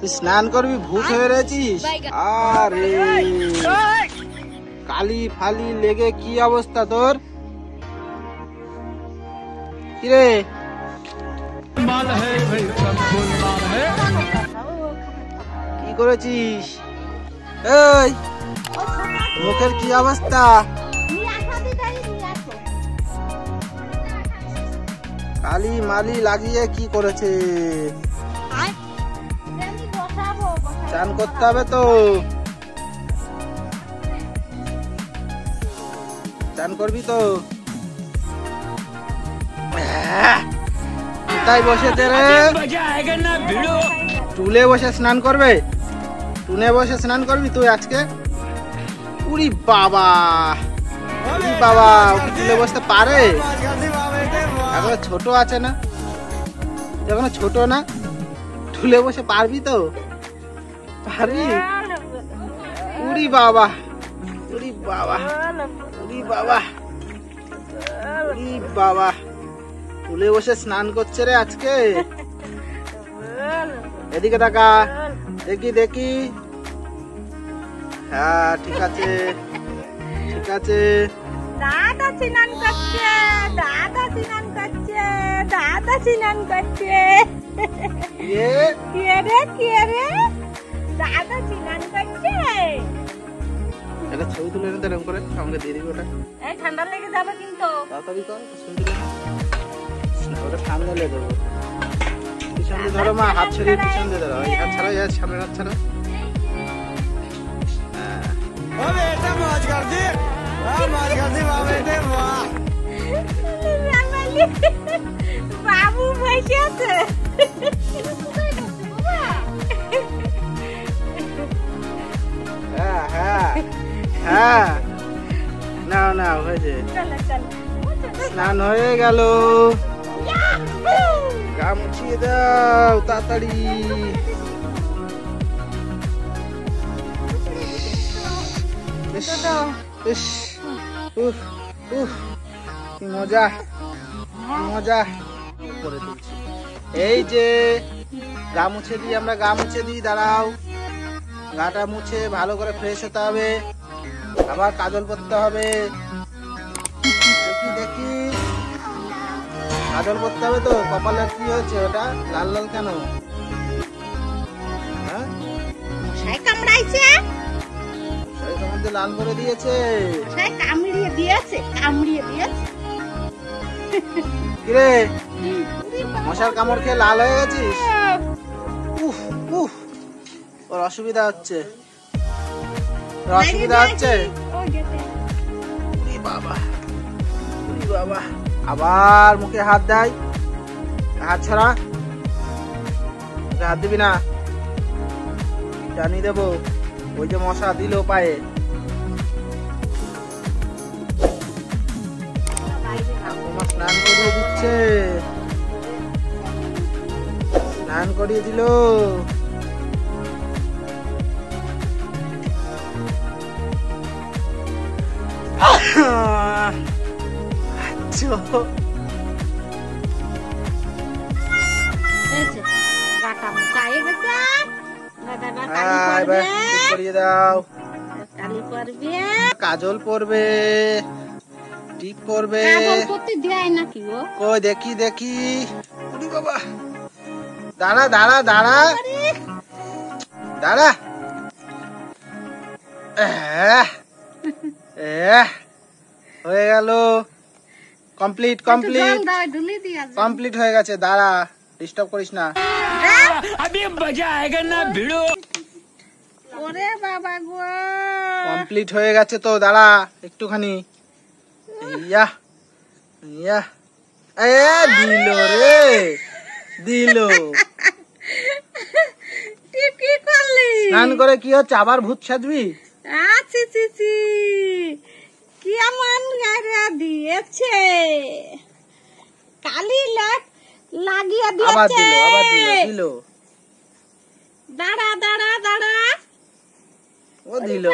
তুই স্নান করবি ভূত হয়ে রয়েছিস। আরে কালি ফালি লেগে কি অবস্থা তোর? কিরে কি করেছিস? এই মুখের কি অবস্থা? কালি মালি লাগিয়ে কি করেছে? চান করতে হবে তো, চান করবি তো? কোথায় বসেছে রে? টুলে বসে স্নান করবে? টুলে বসে স্নান করবি তুই আজকে? উরি বাবা, উরি বাবা, টুলে বসতে পারে? এখনো ছোট আছে না, এখনো ছোট না, টুলে বসে পারবি তো? পারবি? উরি বাবা, উরি বাবা, উরি বাবা, উরি বাবা, টুলে বসে স্নান করছে রে আজকে। এদিকে তাকা, দেখি দেখি। হ্যাঁ ঠিক আছে, ঠিক আছে। দাদা স্নান করছে, দাদা স্নান করছে, দাদা স্নান করছে। কে রে, কে রে? দাদা স্নান করছে। একটা ছবি তুলে এনে এরকম করে আমাকে দিয়ে দিবি ওটা। এই ঠান্ডা লেগে যাবে কিন্তু। তাড়াতাড়ি কর, ছবি তুলে ওটা সামনে লে দেবো। পিছনে ধরো মা, হাত ছড়িয়ে পিছন দিয়ে ধরো। এই হাত ছাড়া, এই সামনে হাত ছাড়া। ও বেটা মौज कर दी, मौज कर दी बेटे वाह। বাবু বসে আছে। হ্যাঁ হ্যাঁ হ্যাঁ, নাও নাও, হয়েছে। স্নান হয়ে গেল, গা মুছিয়ে দাও তাড়াতাড়ি। কি মজা, মজা করে তুলছি। এই যে গা মুছে দিই আমরা, গা মুছে দিই। দাঁড়াও, গাটা মুছে ভালো করে ফ্রেশ হতে হবে, আবার কাজল করতে হবে। দেখি দেখি, কাজল করতে হবে তো। কপালে কি হয়েছে ওটা লাল লাল কেন? হ্যাঁ মশাই কামড়াইছে, শরীরের মধ্যে লাল করে দিয়েছে। মশাই কামড়িয়ে দিয়েছে, কামড়িয়ে দিয়েছে। কিরে মশার কামড় খেয়ে লাল হয়ে গেছিস? উফ উফ, ওর অসুবিধা হচ্ছে, ওর অসুবিধা হচ্ছে। উরি বাবা, উরি বাবা, আবার মুখে হাত দেয়। হাত ছাড়া, মুখে হাত দিবি না, জানিয়ে দেবো। ওই যে মশা দিল পায়ে। ঠাকুমা স্নান করিয়ে দিচ্ছে, স্নান করিয়ে দিল। গাটা মুখায়ে গেছে, কাজল পরবে, টিপ পরবে। কই দেখি দেখি। বাবা, দাঁড়া দাঁড়া দাঁড়া দাঁড়া। হয়ে গেল, কমপ্লিট কমপ্লিট কমপ্লিট হয়ে গেছে। দাঁড়া, ডিস্টার্ব করিস না। ওরে বাবা গো, কমপ্লিট হয়ে গেছে তো। দাঁড়া একটুখানি। ইয়া ইয়া, এ দিল রে, দিল। কি করলি? স্নান করে কি হচ্ছে, আবার ভূত সাজবি? আছি ছি ছি, কেমন গাড়া দিয়েছে, কালি লাগিয়ে দিয়েছে। আবার দিল, আবার দিল, দিল। দাঁড়া দাঁড়া দাঁড়া, ও দিল।